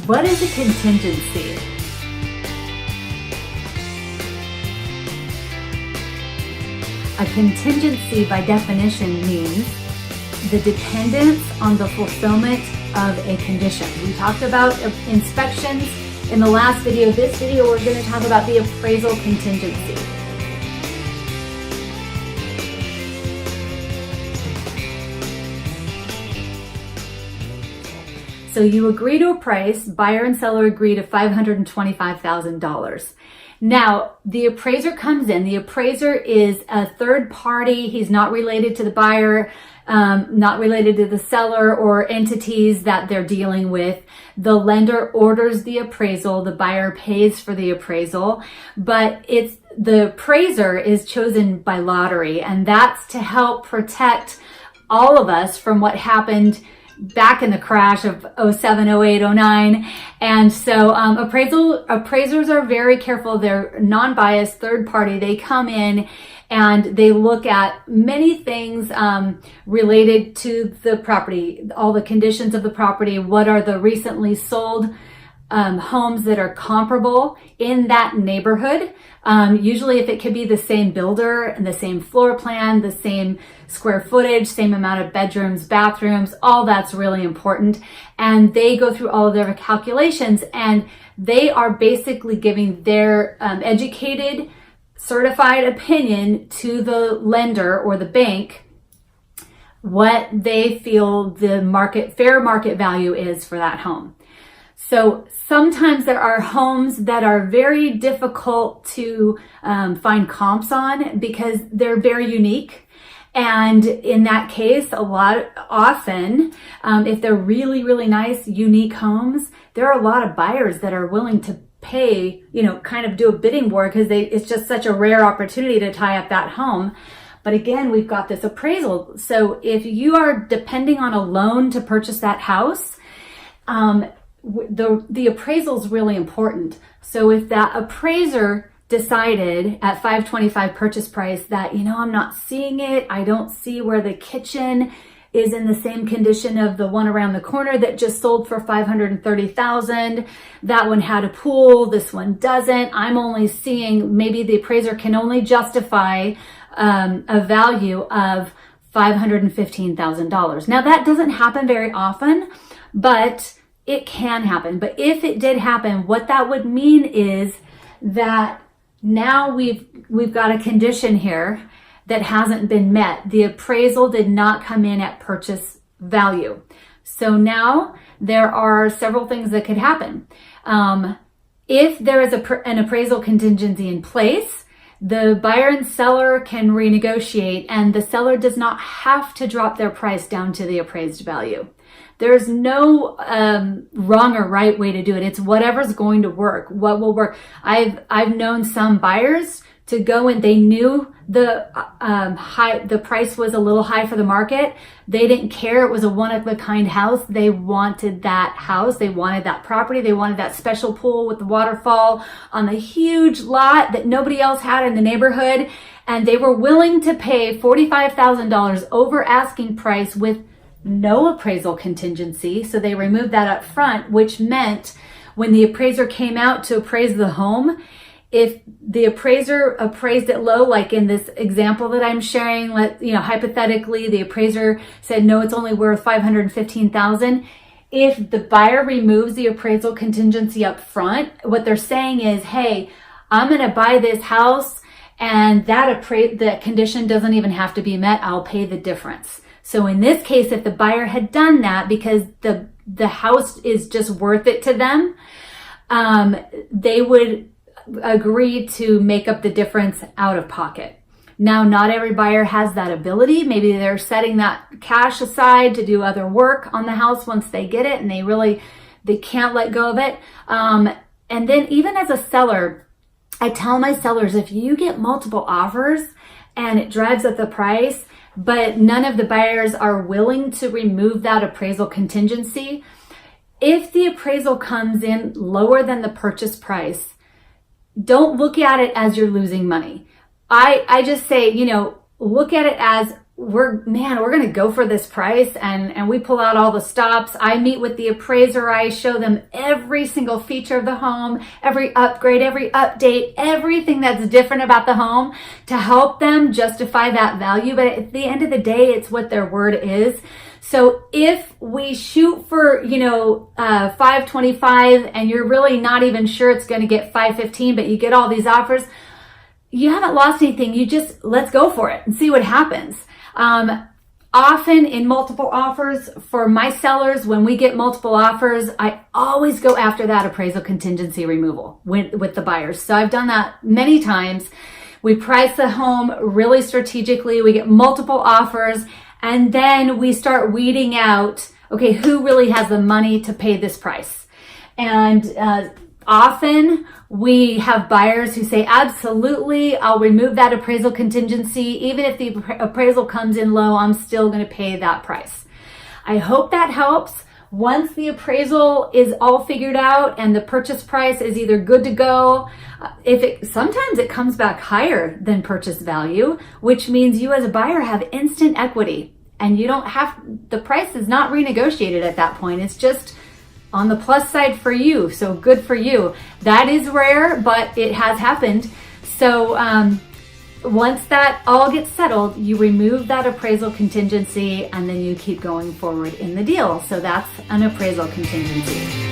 What is a contingency? A contingency, by definition, means the dependence on the fulfillment of a condition. We talked about inspections in the last video. This video, we're going to talk about the appraisal contingency. So you agree to a price, buyer and seller agree to $525,000. Now, the appraiser comes in. The appraiser is a third party. He's not related to the buyer, not related to the seller or entities that they're dealing with. The lender orders the appraisal. The buyer pays for the appraisal, but the appraiser is chosen by lottery, and that's to help protect all of us from what happened back in the crash of 07, 08, 09. And so appraisers are very careful. They're non-biased, third party. They come in and they look at many things related to the property, all the conditions of the property, what are the recently sold homes that are comparable in that neighborhood. Usually if it could be the same builder and the same floor plan, the same square footage, same amount of bedrooms, bathrooms, all that's really important. And they go through all of their calculations, and they are basically giving their educated, certified opinion to the lender or the bank, what they feel the fair market value is for that home. So sometimes there are homes that are very difficult to find comps on because they're very unique. And in that case, often, if they're really, really nice, unique homes, there are a lot of buyers that are willing to pay, kind of do a bidding war because it's just such a rare opportunity to tie up that home. But again, we've got this appraisal. So if you are depending on a loan to purchase that house, the appraisal is really important. So if that appraiser decided at $525 purchase price that, I'm not seeing it, I don't see where the kitchen is in the same condition of the one around the corner that just sold for $530,000. That one had a pool, this one doesn't. I'm only seeing, maybe the appraiser can only justify a value of $515,000. Now that doesn't happen very often, but it can happen. But if it did happen, what that would mean is that now we've got a condition here that hasn't been met. The appraisal did not come in at purchase value. So now there are several things that could happen. If there is an appraisal contingency in place, the buyer and seller can renegotiate, and the seller does not have to drop their price down to the appraised value. There's no wrong or right way to do it. It's whatever's going to work, what will work. I've known some buyers to go and they knew the price was a little high for the market. They didn't care. It was a one-of-a-kind house. They wanted that house. They wanted that property. They wanted that special pool with the waterfall on the huge lot that nobody else had in the neighborhood. And they were willing to pay $45,000 over asking price with no appraisal contingency. So they removed that up front, which meant when the appraiser came out to appraise the home, if the appraiser appraised it low, like in this example that I'm sharing, hypothetically, the appraiser said, no, it's only worth $515,000. If the buyer removes the appraisal contingency up front, what they're saying is, hey, I'm going to buy this house and that condition doesn't even have to be met. I'll pay the difference. So in this case, if the buyer had done that because the house is just worth it to them, they would agree to make up the difference out of pocket. Now, not every buyer has that ability. Maybe they're setting that cash aside to do other work on the house once they get it and they can't let go of it. And then even as a seller, I tell my sellers, if you get multiple offers and it drives up the price, but none of the buyers are willing to remove that appraisal contingency, if the appraisal comes in lower than the purchase price, don't look at it as you're losing money. I just say, look at it as we're going to go for this price, and we pull out all the stops. I meet with the appraiser. I show them every single feature of the home, every upgrade, every update, everything that's different about the home to help them justify that value. But at the end of the day, it's what their word is. So if we shoot for, 525 and you're really not even sure it's going to get 515, but you get all these offers, you haven't lost anything. You just, let's go for it and see what happens. Often in multiple offers for my sellers, when we get multiple offers, I always go after that appraisal contingency removal with the buyers. So I've done that many times. We price the home really strategically. We get multiple offers, and then we start weeding out, okay, who really has the money to pay this price? And often we have buyers who say, absolutely, I'll remove that appraisal contingency. Even if the appraisal comes in low, I'm still going to pay that price. I hope that helps. Once the appraisal is all figured out and the purchase price is either good to go, sometimes it comes back higher than purchase value, which means you as a buyer have instant equity, and you don't have, the price is not renegotiated at that point. It's just on the plus side for you. So good for you. That is rare, but it has happened. So once that all gets settled, you remove that appraisal contingency, and then you keep going forward in the deal. So that's an appraisal contingency.